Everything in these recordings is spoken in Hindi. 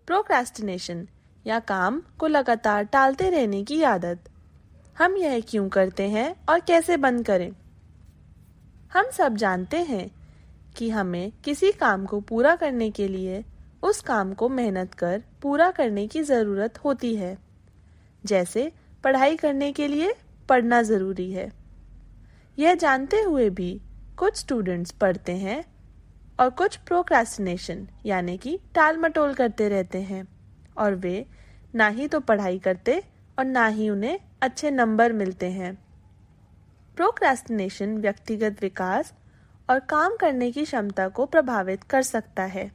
प्रोक्रेस्टिनेशन या काम को लगातार टालते रहने की आदत। हम यह क्यों करते हैं और कैसे बंद करें? हम सब जानते हैं कि हमें किसी काम को पूरा करने के लिए उस काम को मेहनत कर पूरा करने की ज़रूरत होती है। जैसे पढ़ाई करने के लिए पढ़ना ज़रूरी है। यह जानते हुए भी कुछ स्टूडेंट्स पढ़ते हैं और कुछ प्रोक्रेस्टिनेशन यानी कि टाल मटोल करते रहते हैं और वे ना ही तो पढ़ाई करते और ना ही उन्हें अच्छे नंबर मिलते हैं। प्रोक्रेस्टिनेशन व्यक्तिगत विकास और काम करने की क्षमता को प्रभावित कर सकता है।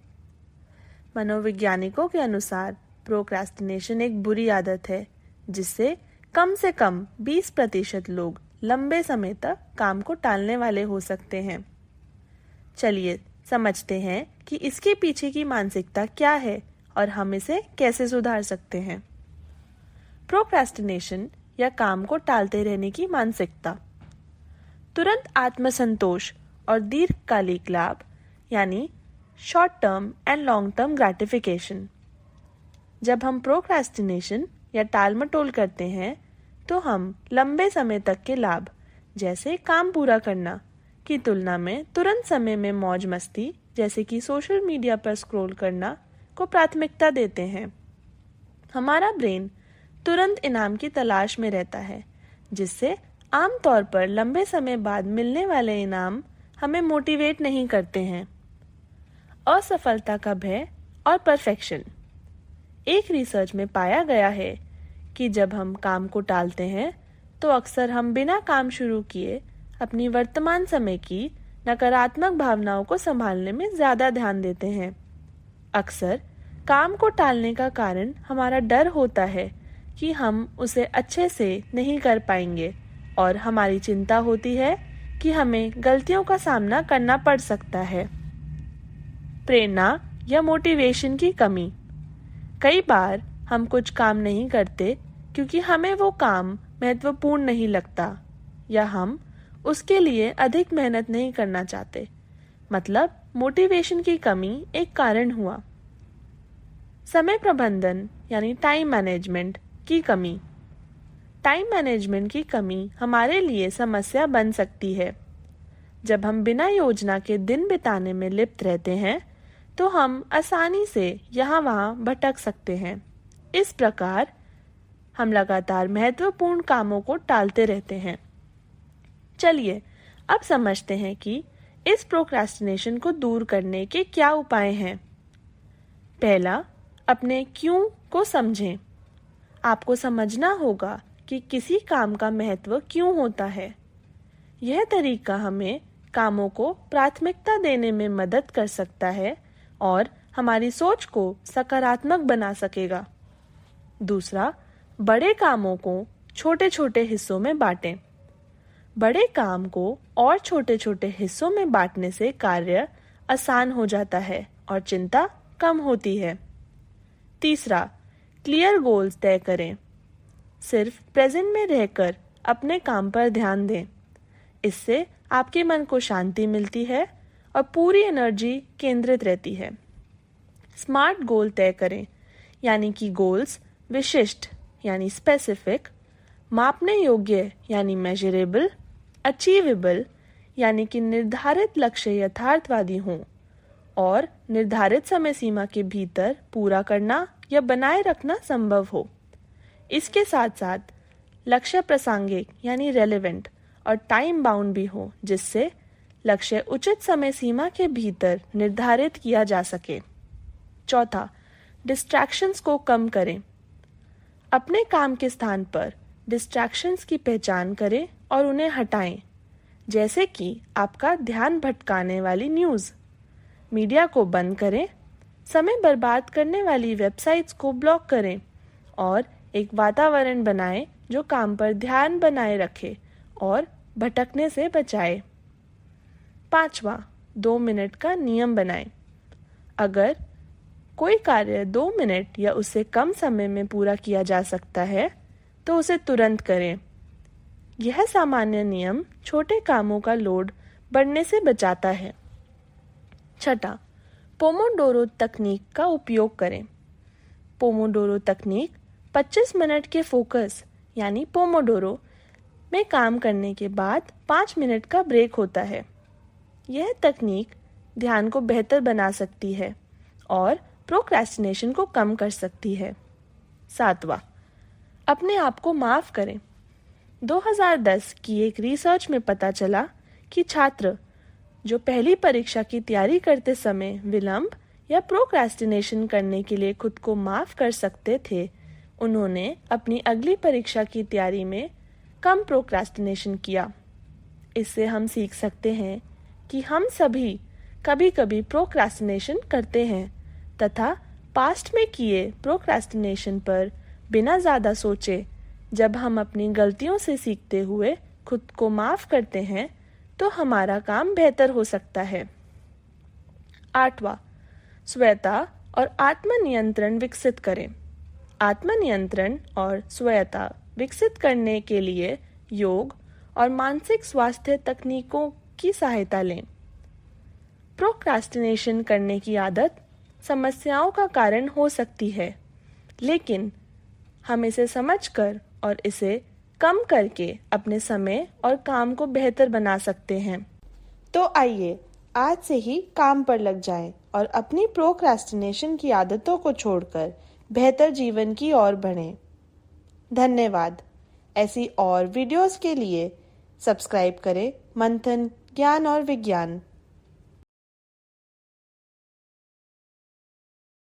मनोवैज्ञानिकों के अनुसार प्रोक्रेस्टिनेशन एक बुरी आदत है जिससे कम से कम 20% लोग लंबे समय तक काम को टालने वाले हो सकते हैं। चलिए समझते हैं कि इसके पीछे की मानसिकता क्या है और हम इसे कैसे सुधार सकते हैं। प्रोक्रेस्टिनेशन या काम को टालते रहने की मानसिकता तुरंत आत्मसंतोष और दीर्घकालिक लाभ यानी short term and long term gratification. जब हम प्रोक्रेस्टिनेशन या टालमटोल करते हैं तो हम लंबे समय तक के लाभ जैसे काम पूरा करना की तुलना में तुरंत समय में मौज मस्ती जैसे कि सोशल मीडिया पर स्क्रॉल करना को प्राथमिकता देते हैं। हमारा ब्रेन तुरंत इनाम की तलाश में रहता है जिससे आमतौर पर लंबे समय बाद मिलने वाले इनाम हमें मोटिवेट नहीं करते हैं। असफलता का भय और परफेक्शन। एक रिसर्च में पाया गया है कि जब हम काम को टालते हैं तो अक्सर हम बिना काम शुरू किए अपनी वर्तमान समय की नकारात्मक भावनाओं को संभालने में ज़्यादा ध्यान देते हैं। अक्सर काम को टालने का कारण हमारा डर होता है कि हम उसे अच्छे से नहीं कर पाएंगे और हमारी चिंता होती है कि हमें गलतियों का सामना करना पड़ सकता है। प्रेरणा या मोटिवेशन की कमी। कई बार हम कुछ काम नहीं करते क्योंकि हमें वो काम महत्वपूर्ण नहीं लगता या हम उसके लिए अधिक मेहनत नहीं करना चाहते। मतलब मोटिवेशन की कमी एक कारण हुआ। समय प्रबंधन यानी टाइम मैनेजमेंट की कमी। टाइम मैनेजमेंट की कमी हमारे लिए समस्या बन सकती है। जब हम बिना योजना के दिन बिताने में लिप्त रहते हैं तो हम आसानी से यहाँ वहाँ भटक सकते हैं। इस प्रकार हम लगातार महत्वपूर्ण कामों को टालते रहते हैं। चलिए अब समझते हैं कि इस प्रोक्रेस्टिनेशन को दूर करने के क्या उपाय हैं। पहला, अपने क्यों को समझें। आपको समझना होगा कि किसी काम का महत्व क्यों होता है। यह तरीका हमें कामों को प्राथमिकता देने में मदद कर सकता है और हमारी सोच को सकारात्मक बना सकेगा। दूसरा, बड़े कामों को छोटे छोटे हिस्सों में बांटें। बड़े काम को और छोटे छोटे हिस्सों में बांटने से कार्य आसान हो जाता है और चिंता कम होती है। तीसरा, क्लियर गोल्स तय करें। सिर्फ प्रेजेंट में रहकर अपने काम पर ध्यान दें। इससे आपके मन को शांति मिलती है और पूरी एनर्जी केंद्रित रहती है। स्मार्ट गोल तय करें, यानी कि गोल्स विशिष्ट यानी स्पेसिफिक, मापने योग्य यानी मेजरेबल, अचीवेबल यानी कि निर्धारित लक्ष्य यथार्थवादी हों और निर्धारित समय सीमा के भीतर पूरा करना या बनाए रखना संभव हो। इसके साथ साथ लक्ष्य प्रासंगिक यानी रेलेवेंट और टाइम बाउंड भी हो, जिससे लक्ष्य उचित समय सीमा के भीतर निर्धारित किया जा सके। चौथा, डिस्ट्रैक्शंस को कम करें। अपने काम के स्थान पर डिस्ट्रैक्शंस की पहचान करें और उन्हें हटाएं, जैसे कि आपका ध्यान भटकाने वाली न्यूज़। मीडिया को बंद करें, समय बर्बाद करने वाली वेबसाइट्स को ब्लॉक करें और एक वातावरण बनाएं जो काम पर ध्यान बनाए रखे और भटकने से बचाए। पांचवा, 2 मिनट का नियम बनाएं। अगर कोई कार्य 2 मिनट या उससे कम समय में पूरा किया जा सकता है तो उसे तुरंत करें। यह सामान्य नियम छोटे कामों का लोड बढ़ने से बचाता है। छठा, पोमोडोरो तकनीक का उपयोग करें। पोमोडोरो तकनीक 25 मिनट के फोकस यानी पोमोडोरो में काम करने के बाद 5 मिनट का ब्रेक होता है। यह तकनीक ध्यान को बेहतर बना सकती है और प्रोक्रेस्टिनेशन को कम कर सकती है। 7वां, अपने आप को माफ करें। 2010 की एक रिसर्च में पता चला कि छात्र जो पहली परीक्षा की तैयारी करते समय विलंब या प्रोक्रेस्टिनेशन करने के लिए खुद को माफ कर सकते थे, उन्होंने अपनी अगली परीक्षा की तैयारी में कम प्रोक्रेस्टिनेशन किया। इससे हम सीख सकते हैं कि हम सभी कभी कभी प्रोक्रेस्टिनेशन करते हैं तथा पास्ट में किए प्रोक्रेस्टिनेशन पर बिना ज़्यादा सोचे जब हम अपनी गलतियों से सीखते हुए खुद को माफ करते हैं तो हमारा काम बेहतर हो सकता है। 8वां, स्वायत्ता और आत्मनियंत्रण विकसित करें। आत्मनियंत्रण और स्वायत्ता विकसित करने के लिए योग और मानसिक स्वास्थ्य तकनीकों की सहायता लें। प्रोक्रास्टिनेशन करने की आदत समस्याओं का कारण हो सकती है, लेकिन हम इसे समझकर और इसे कम करके अपने समय और काम को बेहतर बना सकते हैं। तो आइए आज से ही काम पर लग जाएं और अपनी प्रोक्रास्टिनेशन की आदतों को छोड़कर बेहतर जीवन की ओर बढ़ें। धन्यवाद। ऐसी और वीडियोस के लिए सब्सक्राइब करें मंथन ज्ञान और विज्ञान।